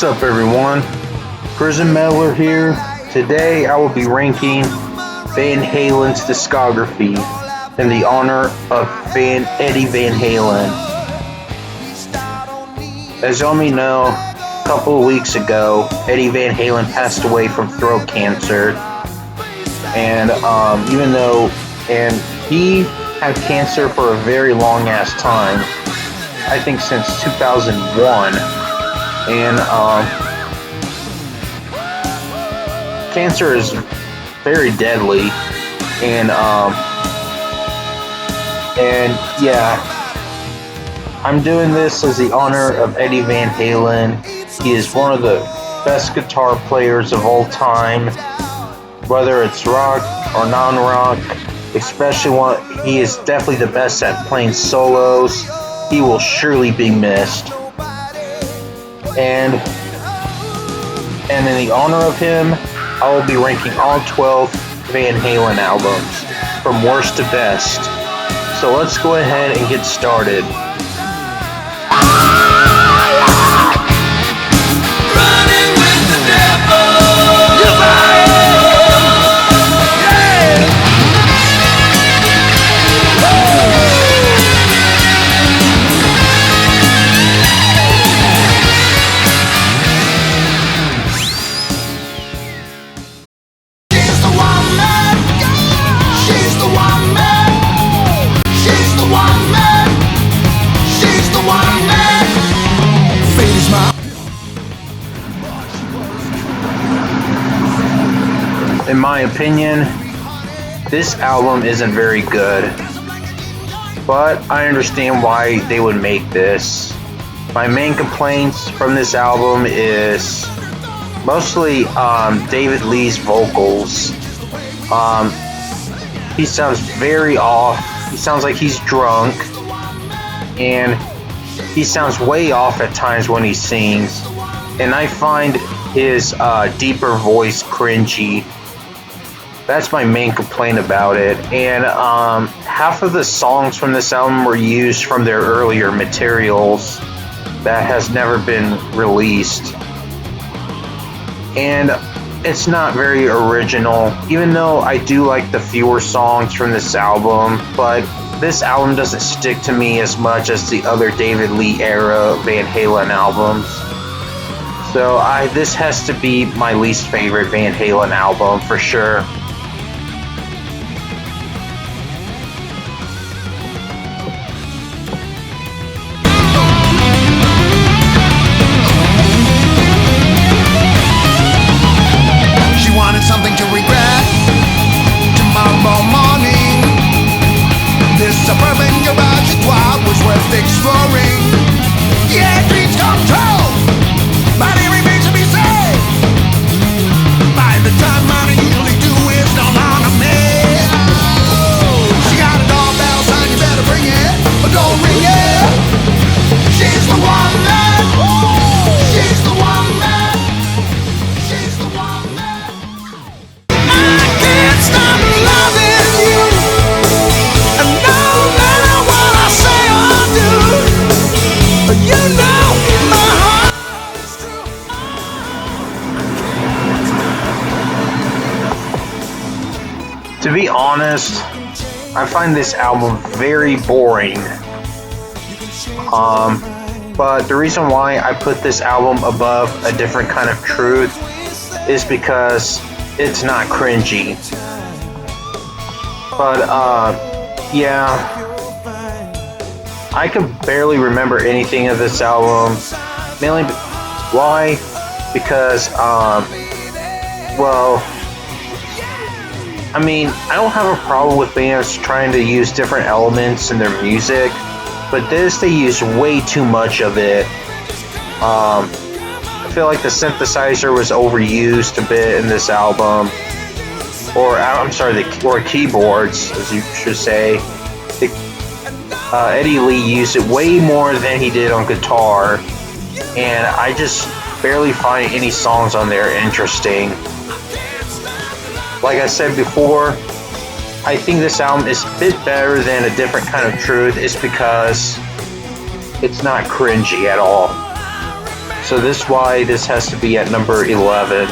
What's up, everyone? Prison Meddler here. Today I will be ranking Van Halen's discography in the honor of Eddie Van Halen. As y'all may know, a couple of weeks ago, Eddie Van Halen passed away from throat cancer. And he had cancer for a very long ass time. I think since 2001. And cancer is very deadly. And yeah, I'm doing this as the honor of Eddie Van Halen. He is one of the best guitar players of all time, whether it's rock or non-rock. He is definitely the best at playing solos. He will surely be missed. And in the honor of him, I will be ranking all 12 Van Halen albums from worst to best. So let's go ahead and get started. In my opinion, this album isn't very good, but I understand why they would make this. My main complaints from this album is mostly David Lee's vocals. He sounds very off. He sounds like he's drunk, and he sounds way off at times when he sings, and I find his deeper voice cringy. That's my main complaint about it. And half of the songs from this album were used from their earlier materials that has never been released. And it's not very original, even though I do like the fewer songs from this album, but this album doesn't stick to me as much as the other David Lee era Van Halen albums. So this has to be my least favorite Van Halen album for sure. Something to regret tomorrow morning. This suburban garage at Wild was worth exploring. Yeah, dreams come true, but it remains to be said. By the time money usually do is no longer made. She got a doorbell sign, you better bring it, but don't ring it. She's the one man. She's the one man. She's the one man. To be honest, I find this album very boring. But the reason why I put this album above A Different Kind of Truth is because it's not cringy. But yeah, I could barely remember anything of this album. Mainly, why? Because I mean, I don't have a problem with bands trying to use different elements in their music, but they use way too much of it. I feel like the synthesizer was overused a bit in this album, or keyboards, as you should say. Eddie Lee used it way more than he did on guitar, and I just barely find any songs on there interesting. Like I said before, I think this album is a bit better than A Different Kind of Truth. It's because it's not cringy at all. So So this is why this has to be at number 11.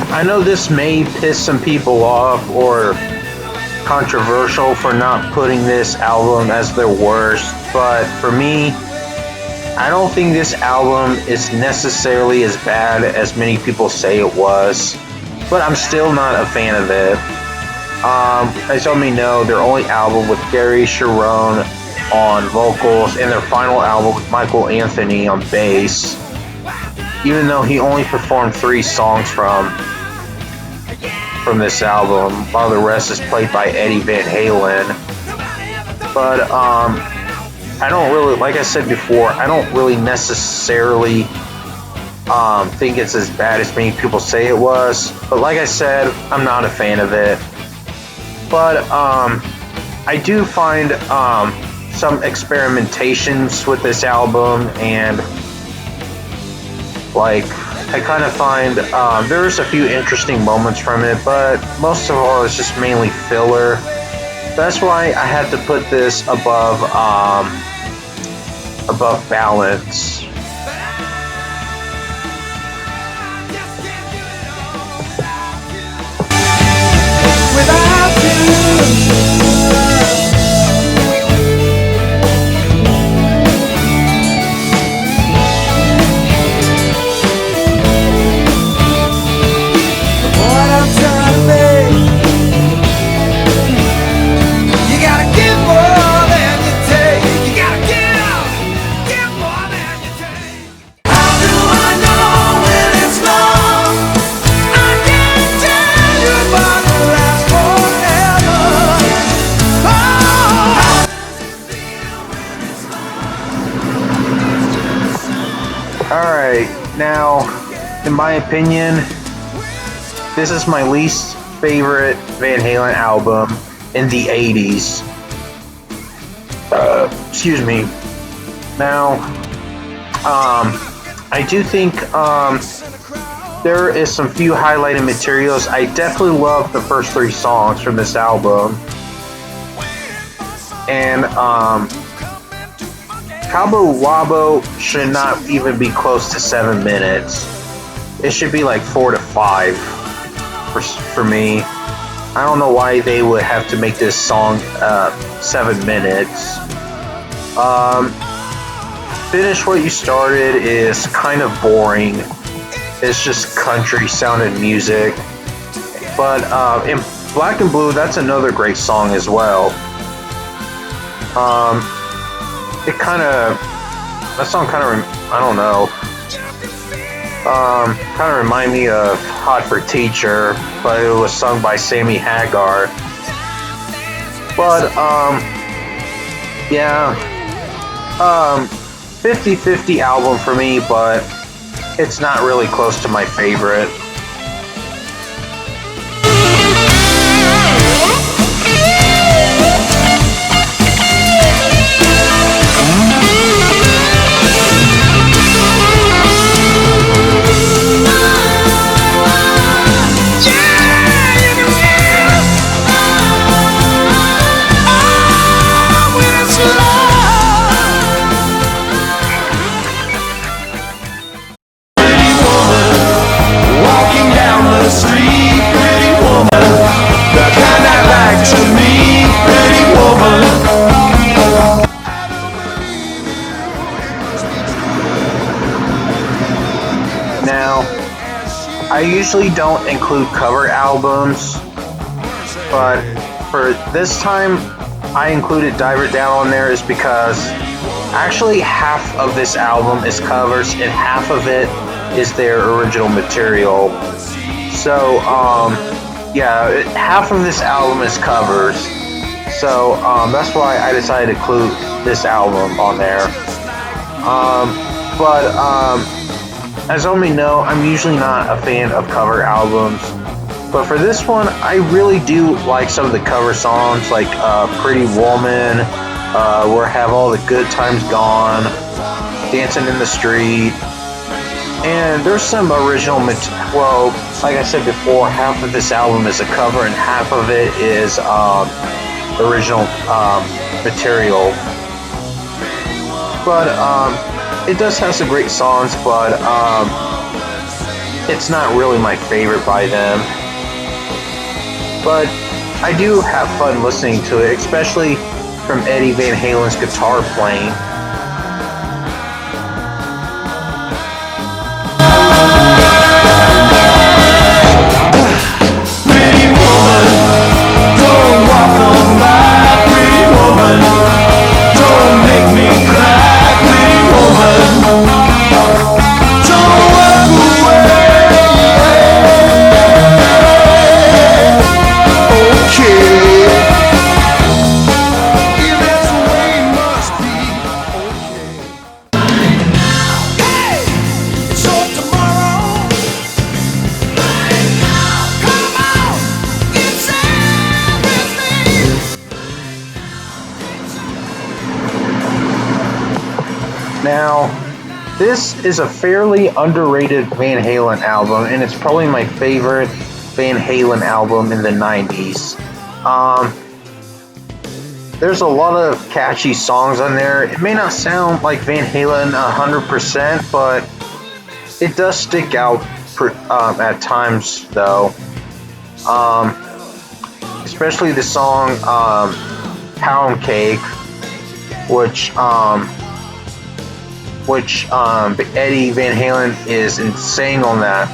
I know this may piss some people off or controversial for not putting this album as their worst, but for me, I don't think this album is necessarily as bad as many people say it was, but I'm still not a fan of it. As you may know, their only album with Gary Sharon on vocals and their final album with Michael Anthony on bass, even though he only performed 3 songs from this album, while the rest is played by Eddie Van Halen. But I don't really, like I said before, I don't really necessarily think it's as bad as many people say it was. But like I said, I'm not a fan of it. But I do find some experimentations with this album, and like I kind of find there's a few interesting moments from it, but most of all it's just mainly filler. That's why I had to put this above Balance. Alright, now, in my opinion, this is my least favorite Van Halen album in the 80s. Excuse me. Now, I do think there is some few highlighted materials. I definitely love the first 3 songs from this album. And, Cabo Wabo should not even be close to 7 minutes. It should be like 4 to 5 for me. I don't know why they would have to make this song 7 minutes. Finish What You Started is kind of boring. It's just country sounding music. But in Black and Blue, that's another great song as well. That song kind of, I don't know, kind of remind me of Hot for Teacher, but it was sung by Sammy Hagar. But, yeah, 50-50 album for me, but it's not really close to my favorite. I usually don't include cover albums, but for this time I included Diver Down on there is because actually half of this album is covers and half of it is their original material. So, yeah, half of this album is covers. So, that's why I decided to include this album on there. But as all may know, I'm usually not a fan of cover albums. But for this one, I really do like some of the cover songs, like Pretty Woman, Where Have All the Good Times Gone, Dancing in the Street. And there's some original well, like I said before, half of this album is a cover and half of it is original material. But it does have some great songs, but it's not really my favorite by them. But I do have fun listening to it, especially from Eddie Van Halen's guitar playing. Pretty woman, don't walk on by. Pretty woman, don't make me cry. Pretty woman, don't walk away. Okay, if that's the way it must be. Okay. Hey, so tomorrow, come on, it's everything. Now, this is a fairly underrated Van Halen album, and it's probably my favorite Van Halen album in the 90s. There's a lot of catchy songs on there. It may not sound like Van Halen 100%, but it does stick out at times, though. Especially the song Pound Cake, which Eddie Van Halen is insane on that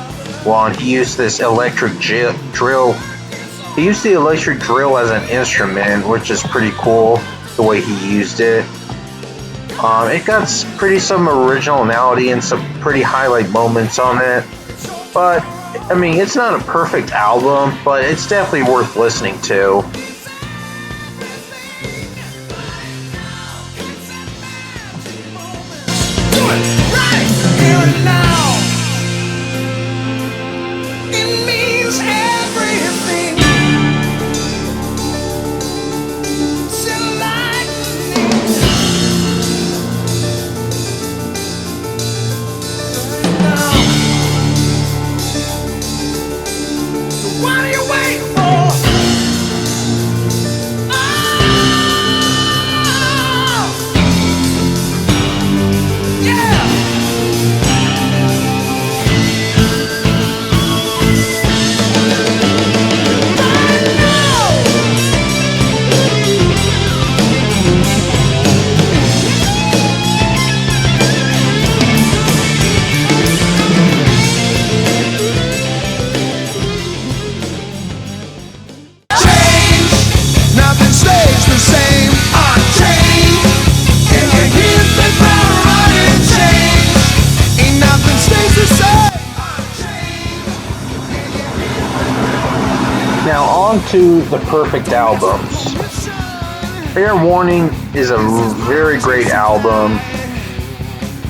one. He used this electric drill. He used the electric drill as an instrument, which is pretty cool, the way he used it. It got some originality and some pretty highlight moments on it. But, I mean, it's not a perfect album, but it's definitely worth listening to. Do it right here and now. It means everything. Still like now. What are you waiting for? Yeah. Nothing stays the same. Unchanged. And here's the ground running change. Ain't nothing stays the same. Now, on to the perfect albums. Fair Warning is a very great album.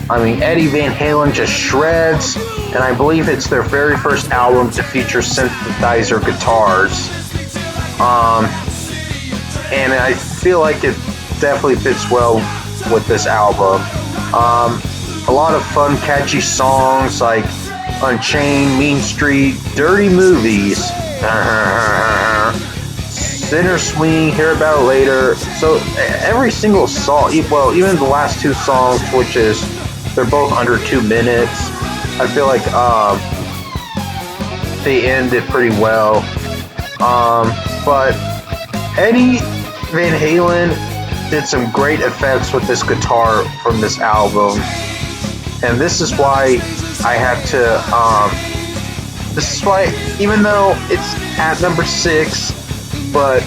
I mean, Eddie Van Halen just shreds, and I believe it's their very first album to feature synthesizer guitars. And I feel like it definitely fits well with this album. A lot of fun, catchy songs like Unchained, Mean Street, Dirty Movies, Sinner Swing, Hear About It Later. So every single song, well, even the last two songs, which is, they're both under 2 minutes, I feel like they end it pretty well. But Eddie Van Halen did some great effects with this guitar from this album, and this is why I had to. This is why, even though it's at number 6, but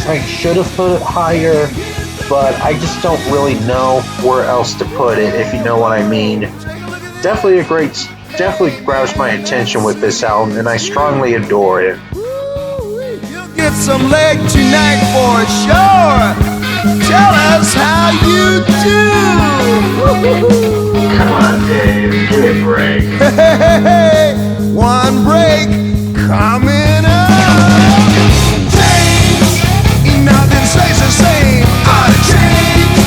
I should have put it higher. But I just don't really know where else to put it, if you know what I mean. definitely grabs my attention with this album, and I strongly adore it. You'll get some leg tonight for sure. Tell us how you do. Come on, Dave, give me a break. Hey, one break coming up. Change, ain't nothing stays the same. Out of change,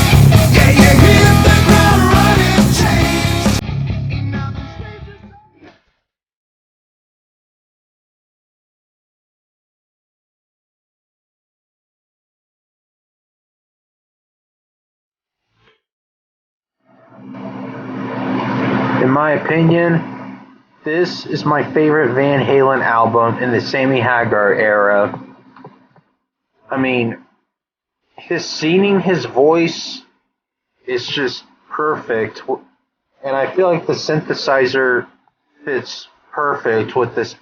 yeah, you hit the ground running. Change, ain't nothing stays the same. In my opinion, this is my favorite Van Halen album in the Sammy Hagar era. I mean, his singing, his voice is just perfect, and I feel like the synthesizer fits perfect with this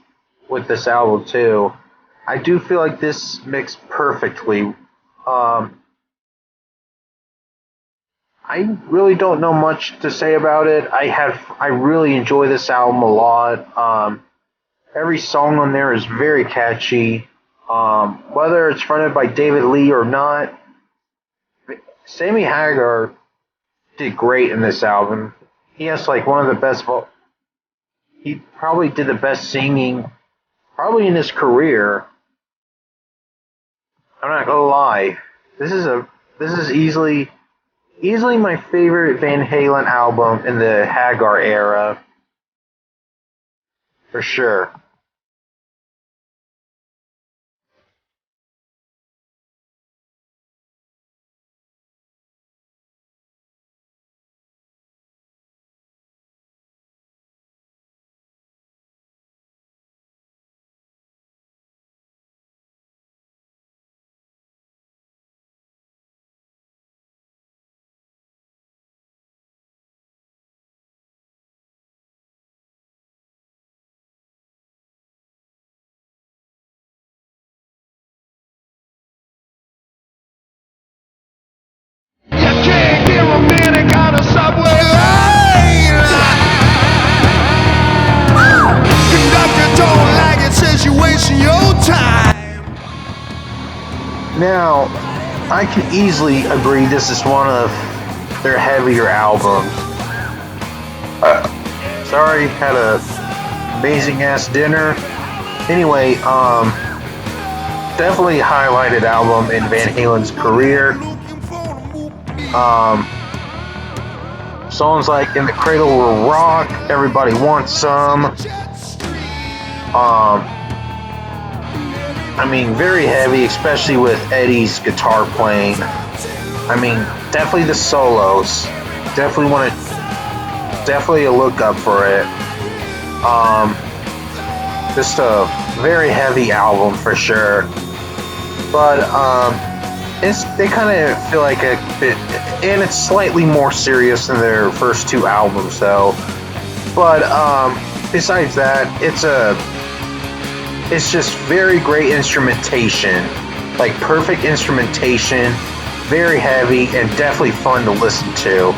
album too. I do feel like this mixed perfectly. I really don't know much to say about it. I really enjoy this album a lot. Every song on there is very catchy. Whether it's fronted by David Lee or not, Sammy Hagar did great in this album. He has like one of the best. He probably did the best singing, probably in his career. I'm not gonna lie. This is easily my favorite Van Halen album in the Hagar era, for sure. You can't get romantic on a subway line. Conductor don't like it, says you're wasting your time. Now, I can easily agree this is one of their heavier albums. Sorry, had a amazing ass dinner. Anyway, definitely highlighted album in Van Halen's career. Songs like "In the Cradle Will Rock," "Everybody Wants Some." I mean, very heavy, especially with Eddie's guitar playing. I mean, definitely the solos. Definitely a look up for it. Just a very heavy album for sure. But they kind of feel like a bit, and it's slightly more serious than their first two albums, though. But besides that, it's just very great instrumentation, like perfect instrumentation, very heavy, and definitely fun to listen to.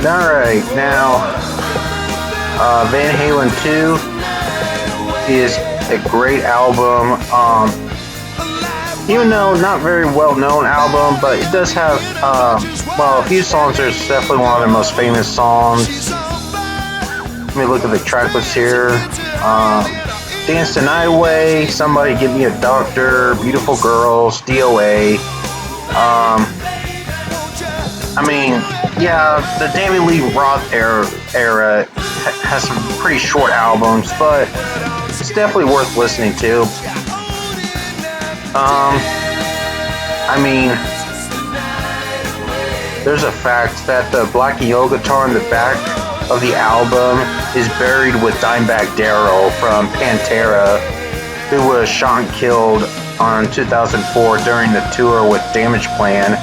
Alright, now Van Halen 2 is a great album. Even though not very well known album, but it does have a few songs. There's definitely one of their most famous songs. Let me look at the track list here. Dance the Night Away, Somebody Give Me a Doctor, Beautiful Girls, DOA. I mean, Yeah, the David Lee Roth era has some pretty short albums, but it's definitely worth listening to. I mean, there's a fact that the Black Yo guitar in the back of the album is buried with Dimebag Darrell from Pantera, who was shot and killed on 2004 during the tour with Damage Plan.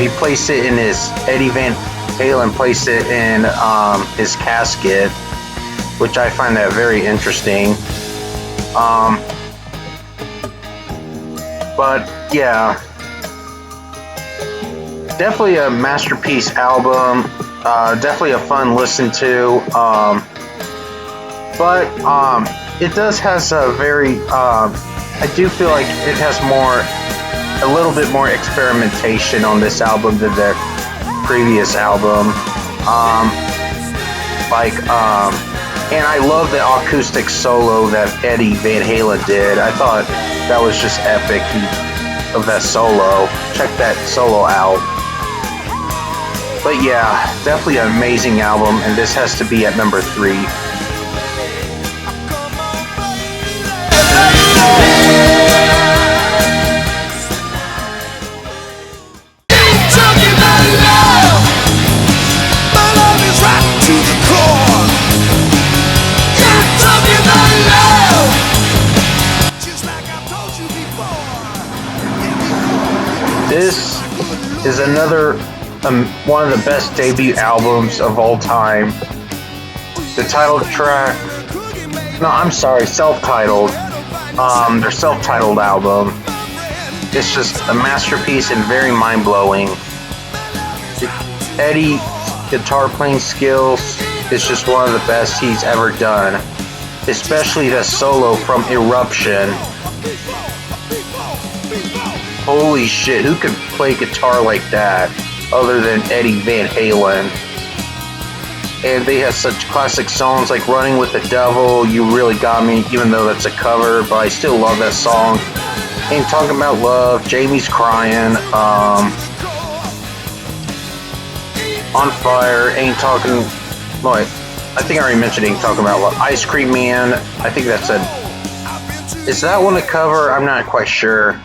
He placed it in Eddie Van Halen placed it in his casket, which I find that very interesting. But yeah, definitely a masterpiece album. Definitely a fun listen to. But it does has a very. I do feel like it has a little bit more experimentation on this album than their previous album. And I love the acoustic solo that Eddie Van Halen did. I thought that was just epic of that solo. Check that solo out. But yeah, definitely an amazing album, and this has to be at number 3. This is another one of the best debut albums of all time. The title track, self-titled. Their self-titled album. It's just a masterpiece and very mind-blowing. Eddie's guitar playing skills is just one of the best he's ever done, especially the solo from Eruption. Holy shit, who could play guitar like that other than Eddie Van Halen? And they have such classic songs like Running with the Devil, You Really Got Me, even though that's a cover, but I still love that song. Ain't Talking About Love, Jamie's Crying, On Fire, I think I already mentioned Ain't Talking About Love. Ice Cream Man, I think is that one a cover? I'm not quite sure.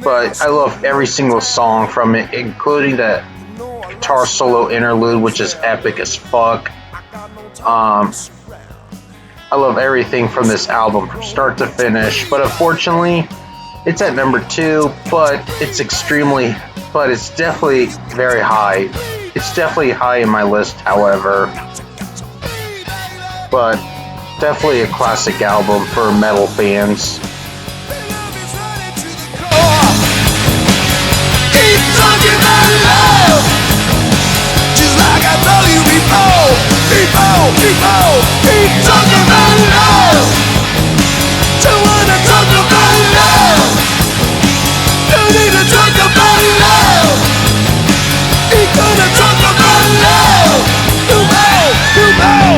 But I love every single song from it, including the guitar solo interlude, which is epic as fuck. I love everything from this album from start to finish. But unfortunately, it's at number 2. But it's definitely very high. It's definitely high in my list, however. But definitely a classic album for metal fans. People, keep talking about love. You wanna talk about love. You need to talk about love. You gonna talk about love. You know.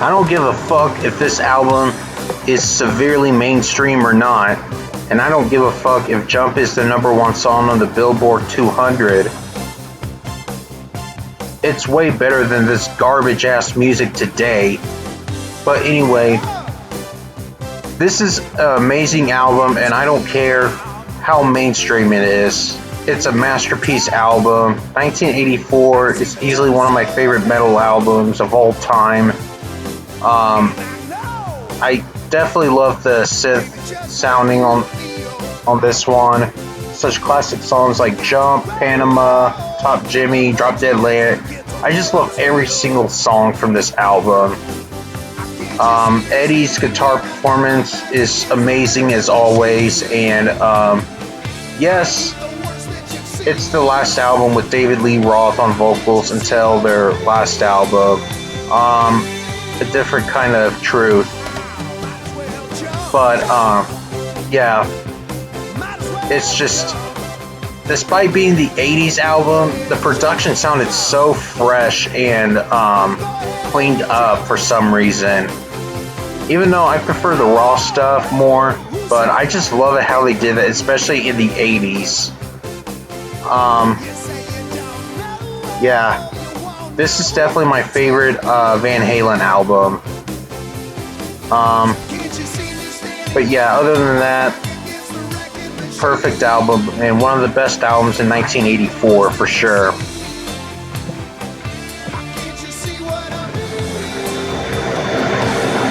I don't give a fuck if this album is severely mainstream or not, and I don't give a fuck if Jump is the number 1 song on the Billboard 200. It's way better than this garbage ass music today. But anyway, this is an amazing album, and I don't care how mainstream it is. It's a masterpiece album. 1984 is easily one of my favorite metal albums of all time. I definitely love the synth sounding on this one. Such classic songs like Jump, Panama, Top Jimmy, Drop Dead Let. I just love every single song from this album. Eddie's guitar performance is amazing as always, and yes, it's the last album with David Lee Roth on vocals until their last album. A different kind of truth. But yeah, it's just despite being the 80s album, the production sounded so fresh and cleaned up for some reason. Even though I prefer the raw stuff more, but I just love it how they did it, especially in the 80s. Yeah, this is definitely my favorite Van Halen album. But yeah, other than that, perfect album and one of the best albums in 1984 for sure.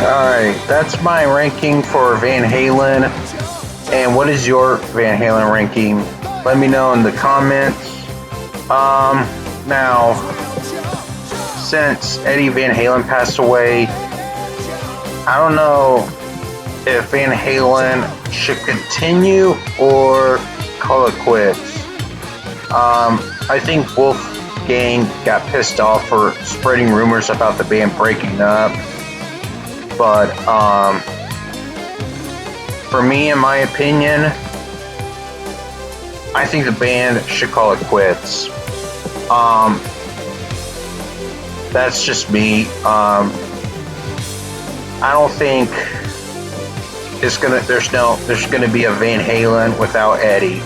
Alright, that's my ranking for Van Halen. And what is your Van Halen ranking? Let me know in the comments. Now, since Eddie Van Halen passed away, I don't know if Van Halen should continue or call it quits. I think Wolfgang got pissed off for spreading rumors about the band breaking up. But for me, in my opinion, I think the band should call it quits. That's just me. I don't think there's gonna be a Van Halen without Eddie.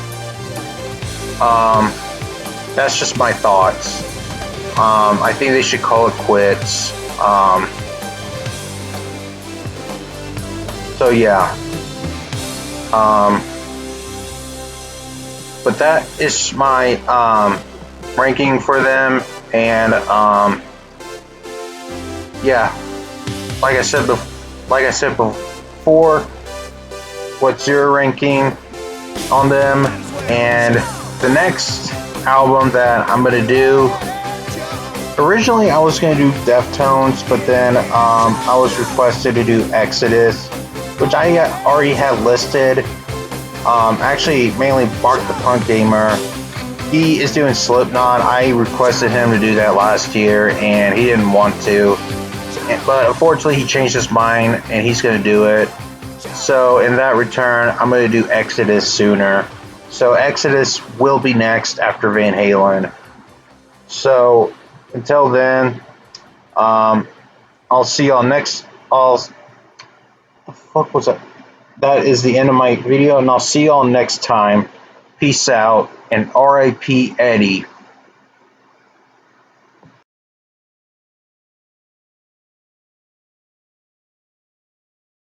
That's just my thoughts. I think they should call it quits. So yeah. But that is my ranking for them, and yeah, like I said before, what's your ranking on them? And the next album that I'm gonna do, originally I was gonna do Deftones, but then I was requested to do Exodus, which I already had listed. Actually, mainly Mark the Punk Gamer. He is doing Slipknot. I requested him to do that last year, and he didn't want to. But unfortunately, he changed his mind, and he's going to do it. So in that return, I'm going to do Exodus sooner. So Exodus will be next after Van Halen. So until then, I'll see y'all next. The fuck was that? That is the end of my video, and I'll see y'all next time. Peace out, and R.I.P. Eddie.